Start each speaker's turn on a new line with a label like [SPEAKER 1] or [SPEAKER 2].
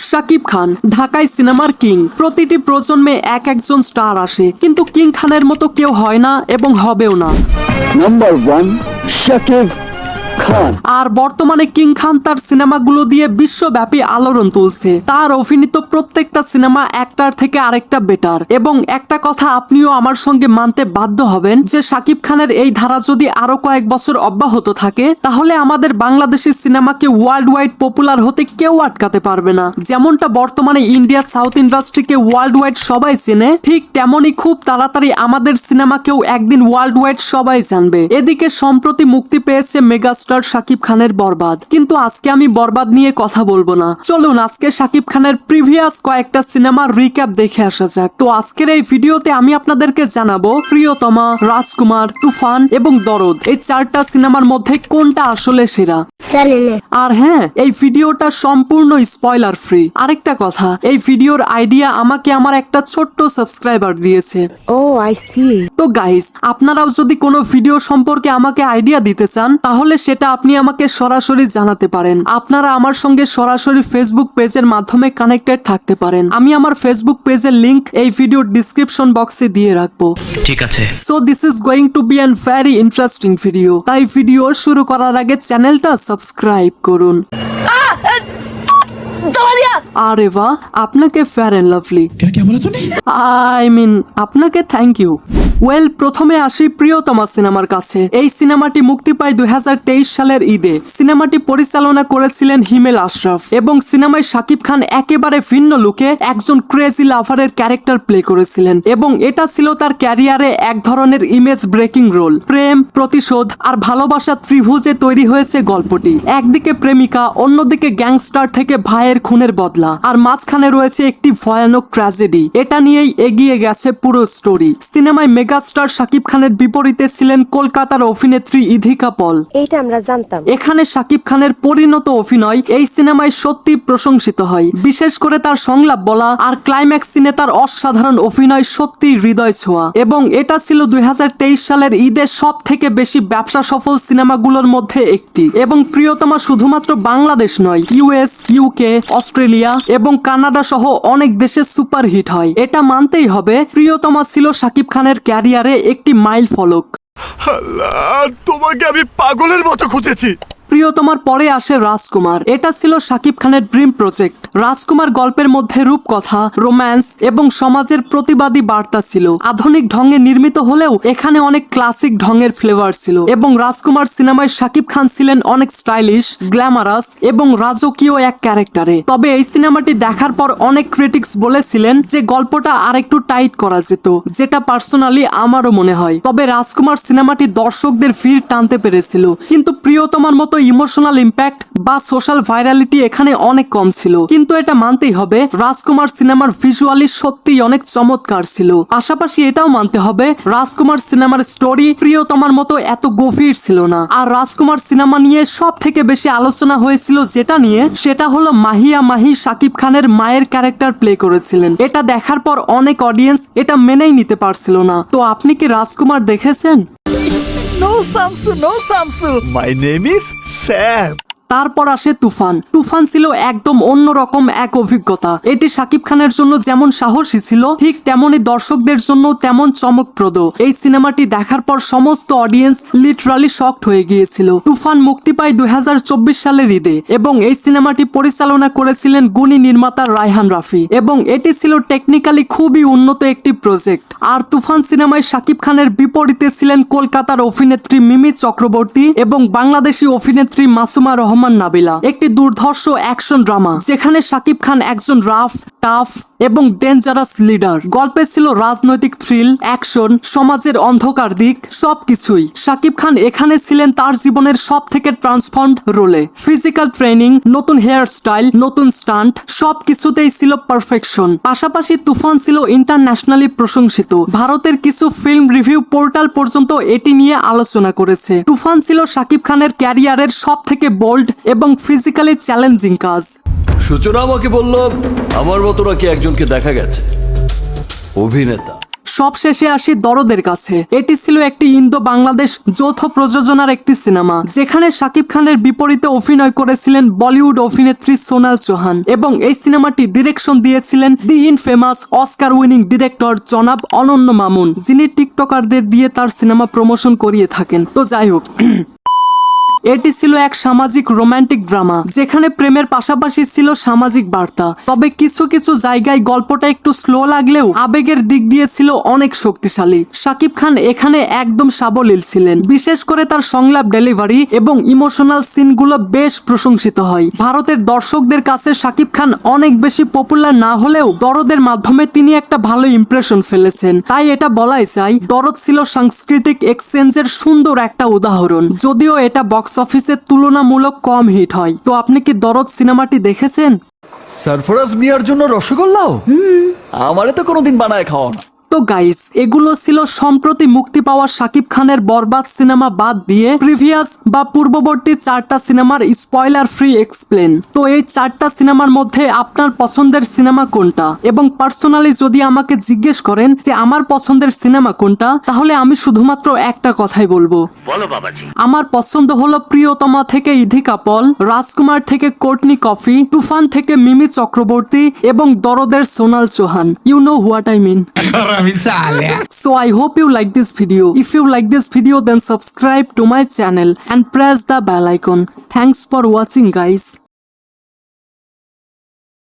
[SPEAKER 1] শাকিব খান ঢাকায় সিনেমার কিং। প্রতিটি প্রজন্মে এক একজন স্টার আসে, কিন্তু কিং খানের মতো কেউ হয় না এবং হবেও না।
[SPEAKER 2] নাম্বার 1 শাকিব খান।
[SPEAKER 1] আর বর্তমানে কিং খান তার সিনেমাগুলো দিয়ে বিশ্বব্যাপী আলোড়ন তুলছে। তার অভিনীত প্রত্যেকটা সিনেমা একটার থেকে আরেকটা বেটার। এবং একটা কথা আপনিও আমার সঙ্গে মানতে বাধ্য হবেন যে শাকিব খানের এই ধারা যদি আরো কয়েক বছর অব্যাহত থাকে, তাহলে আমাদের বাংলাদেশি সিনেমাকে ওয়ার্ল্ড ওয়াইড পপুলার হতে কেউ আটকাতে পারবে না। যেমনটা বর্তমানে ইন্ডিয়া সাউথ ইন্ডাস্ট্রিকে ওয়ার্ল্ড ওয়াইড সবাই চেনে, ঠিক তেমনই খুব তাড়াতাড়ি আমাদের সিনেমাকেও একদিন ওয়ার্ল্ড ওয়াইড সবাই জানবে। এদিকে সম্প্রতি মুক্তি পেয়েছে মেগাস্টার শাকিব খানের বরবাদ, কিন্তু আজকে আমি বরবাদ নিয়ে কথা বলবো না। চলুন আজকে শাকিব খানের প্রিভিয়াস কয়েকটা সিনেমার রিক্যাপ দেখে আসা যাক। তো আজকের এই ভিডিওতে আমি আপনাদেরকে জানাবো প্রিয়তমা, রাজকুমার, তুফান এবং দরদ এই চারটা সিনেমার মধ্যে কোনটা আসলে সেরা। আর হ্যাঁ, এই ভিডিওটা সম্পূর্ণ স্পয়লার ফ্রি। আরেকটা কথা, এই ভিডিওর আইডিয়া আমাকে আমার একটা ছোট্ট সাবস্ক্রাইবার দিয়েছে।
[SPEAKER 3] ও আই সি।
[SPEAKER 1] তো গাইস, আপনারাও যদি কোনো ভিডিও সম্পর্কে আমাকে আইডিয়া দিতে চান, তাহলে সেটা আপনি আমাকে সরাসরি জানাতে পারেন। আপনারা আমার সঙ্গে সরাসরি ফেসবুক পেজের মাধ্যমে কানেক্টেড থাকতে পারেন। আমি আমার ফেসবুক পেজের লিংক এই ভিডিওর ডিসক্রিপশন বক্সে দিয়ে রাখবো।
[SPEAKER 4] ঠিক আছে।
[SPEAKER 1] So this is going to be an very interesting video. তাই ভিডিও শুরু করার আগে চ্যানেলটা সাবস্ক্রাইব করুন। আরে বাহ, আপনাকে fair and lovely. I mean আপনাকে থ্যাংক ইউ। ওয়েল, প্রথমে আসি প্রিয়তমা সিনেমার কাছে। এই সিনেমাটি মুক্তি পায় 2023 সালের ঈদে। সিনেমাটি পরিচালনা করেছিলেন হিমেল আশরাফ এবং সিনেমায় শাকিব খান একেবারে ভিন্ন লুকে একজন ক্রেজি লাভারের ক্যারেক্টার প্লে করেছিলেন এবং এটা ছিল তার ক্যারিয়ারে এক ধরনের ইমেজ ব্রেকিং রোল। প্রেম, প্রতিশোধ আর ভালোবাসা ত্রিভুজে তৈরি হয়েছে গল্পটি। একদিকে প্রেমিকা, অন্যদিকে গ্যাংস্টার থেকে ভাইয়ের খুনের বদলা, আর মাঝখানে রয়েছে একটি ভয়ানক ট্র্যাজেডি। এটা নিয়েই এগিয়ে গেছে পুরো স্টোরি। সিনেমায় মেগাস্টার শাকিব খানের বিপরীতে ছিলেন কলকাতার অভিনেত্রী ইধিকা পল।
[SPEAKER 3] এইটা আমরা জানতাম।
[SPEAKER 1] এখানে শাকিব খানের পরিণত অভিনয় এই সিনেমায় সত্যি প্রশংসিত হয়। বিশেষ করে তার সংলাপ বলা আর ক্লাইম্যাক্স সিনে তার অসাধারণ অভিনয় সত্যি হৃদয় ছোঁয়া। এবং এটা ছিল 2023 সালের ঈদের সব থেকে বেশি ব্যবসা সফল সিনেমাগুলোর মধ্যে একটি। এবং প্রিয়তমা শুধুমাত্র বাংলাদেশ নয়, ইউএস, ইউকে, অস্ট্রেলিয়া এবং কানাডা সহ অনেক দেশে সুপার হিট হয়। এটা মানতেই হবে, প্রিয়তমা ছিল শাকিব খানের ক্যারিয়ারে একটি মাইল ফলক।
[SPEAKER 5] আল্লাহ, তোমাকে আমি পাগলের মতো খুঁজেছি।
[SPEAKER 1] প্রিয়তমার পরে আসে রাজকুমার। এটা ছিল শাকিব খানের ড্রিম প্রজেক্ট। রাজকুমার গল্পের মধ্যে রূপকথা, রোম্যান্স এবং সমাজের প্রতিবাদী বার্তা ছিল। আধুনিক ঢঙে নির্মিত হলেও এখানে অনেক ক্লাসিক ঢঙের ফ্লেভার ছিল। এবং রাজকুমার সিনেমায় শাকিব খান ছিলেন অনেক স্টাইলিশ, গ্ল্যামারাস এবং রাজকীয় এক ক্যারেক্টারে। তবে এই সিনেমাটি দেখার পর অনেক ক্রিটিক্স বলেছিলেন যে গল্পটা আরেকটু টাইট করা যেত, যেটা পার্সোনালি আমারও মনে হয়। তবে রাজকুমার সিনেমাটি দর্শকদের ভিড় টানতে পেরেছিল, কিন্তু প্রিয়তমার মতো ইমোশনাল ইম্প্যাক্ট বা সোশ্যাল ভাইরালিটি এখানে অনেক কম ছিল। কিন্তু এটা মানতেই হবে, রাজকুমার সিনেমার ভিজুয়ালি সত্যিই অনেক চমৎকার ছিল। পাশাপাশি এটাও মানতে হবে, রাজকুমার সিনেমার স্টোরি প্রিয়তমার মতো এত গভীর ছিল না। আর রাজকুমার সিনেমা নিয়ে সব থেকে বেশি আলোচনা হয়েছিল যেটা নিয়ে, সেটা হলো মাহিয়া মাহি শাকিব খানের মায়ের ক্যারেক্টার প্লে করেছিলেন। এটা দেখার পর অনেক অডিয়েন্স এটা মেনেই নিতে পারছিল না। তো আপনি কি রাজকুমার দেখেছেন?
[SPEAKER 5] No Samsu, no Samsu, my name is Sam.
[SPEAKER 1] তারপর আসে তুফান। তুফান ছিল একদম অন্যরকম এক অভিজ্ঞতা। এটি শাকিব খানের জন্য যেমন সাহসী ছিল, ঠিক তেমনি দর্শকদের জন্য তেমন চমকপ্রদ। এই সিনেমাটি দেখার পর সমস্ত অডিয়েন্স লিটারালি শকড হয়ে গিয়েছিল। তুফান মুক্তি পায় 2024 সালের ঈদে এবং এই সিনেমাটি পরিচালনা করেছিলেন গুণী নির্মাতা রায়হান রাফি এবং এটি ছিল টেকনিক্যালি খুবই উন্নত একটি প্রজেক্ট। আর তুফান সিনেমায় শাকিব খানের বিপরীতে ছিলেন কলকাতার অভিনেত্রী মিমি চক্রবর্তী এবং বাংলাদেশি অভিনেত্রী মাসুমা রহমান নাবিলা। একটি দুর্ধর্ষ অ্যাকশন ড্রামা যেখানে শাকিব খান একজন রাফ, টাফ এবং ডেঞ্জারাস লিডার। গল্পে ছিল রাজনৈতিক থ্রিল, অ্যাকশন, সমাজের অন্ধকার দিক, সবকিছুই। শাকিব খান এখানে ছিলেন তার জীবনের সব থেকে ট্রান্সফর্মড রোলে। ফিজিক্যাল ট্রেনিং, নতুন হেয়ার স্টাইল, নতুন স্টান্ট, সবকিছুতেই ছিল পারফেকশন। পাশাপাশি তুফান ছিল ইন্টারন্যাশনালি প্রশংসিত। ভারতের কিছু ফিল্ম রিভিউ পোর্টাল পর্যন্ত এটি নিয়ে আলোচনা করেছে। তুফান ছিল শাকিব খানের ক্যারিয়ারের সব থেকে বোল্ড এবং ফিজিক্যালি চ্যালেঞ্জিং কাজ।
[SPEAKER 6] সূচনা আমাকে বলল আমার মতো নাকি একজনকে দেখা গেছে, অভিনেতা।
[SPEAKER 1] সব শেষে আসি দরদের কাছে। এটি ছিল একটি ইন্দো বাংলাদেশ যৌথ প্রযোজনার একটি সিনেমা, যেখানে শাকিব খানের বিপরীতে অভিনয় করেছিলেন বলিউড অভিনেত্রী সোনাল চৌহান, এবং এই সিনেমাটি ডিরেকশন দিয়েছিলেন দি ইনফেমাস অস্কার উইনিং ডিরেক্টর জনাব অনন্য মামুন, যিনি টিকটকারদের দিয়ে তার সিনেমা প্রমোশন করিয়ে থাকেন। তো যাই হোক, এটি ছিল এক সামাজিক রোমান্টিক ড্রামা, যেখানে প্রেমের পাশাপাশি ছিল সামাজিক বার্তা। তবে কিছু কিছু জায়গায় গল্পটা একটু স্লো লাগলেও আবেগের দিক দিয়ে ছিল অনেক শক্তিশালী। শাকিব খান এখানে একদম সাবলীল ছিলেন, বিশেষ করে তার সংলাপ ডেলিভারি এবং ইমোশনাল সিনগুলো বেশ প্রশংসিত হয়। ভারতের দর্শকদের কাছে শাকিব খান অনেক বেশি পপুলার না হলেও দরদের মাধ্যমে তিনি একটা ভালো ইমপ্রেশন ফেলেছেন। তাই এটা বলাই যায়, দরদ ছিল সাংস্কৃতিক এক্সচেঞ্জের সুন্দর একটা উদাহরণ, যদিও এটা বক্স অফিসে তুলনামূলক কম হিট হয়। তো আপনি কি দরদ সিনেমাটি দেখেছেন?
[SPEAKER 5] সরফরাজ মিয়ার জন্য রসগোল্লাও আমারে তো কোনোদিন বানায় খাওয়া না।
[SPEAKER 1] তো গাইস, এগুলো ছিল সম্প্রতি মুক্তি পাওয়া শাকিব খানের বরবাদ সিনেমা বাদ দিয়ে প্রিভিয়াস বা পূর্ববর্তী 4টা সিনেমার স্পয়লার ফ্রি এক্সপ্লেন। তো এই 4টা সিনেমার মধ্যে আপনার পছন্দের সিনেমা কোনটা? এবং পার্সোনালি যদি আমাকে জিজ্ঞেস করেন যে আমার পছন্দের সিনেমা কোনটা, তাহলে আমি শুধুমাত্র একটা কথাই বলবো, আমার পছন্দ হলো প্রিয়তমা থেকে ইধিকা পল, রাজকুমার থেকে কোর্টনি কফি, তুফান থেকে মিমি চক্রবর্তী এবং দরদের Sonal Chauhan. You know what I mean. So I hope you like this video. If you like this video, then subscribe to my channel and press the bell icon. Thanks for watching, guys.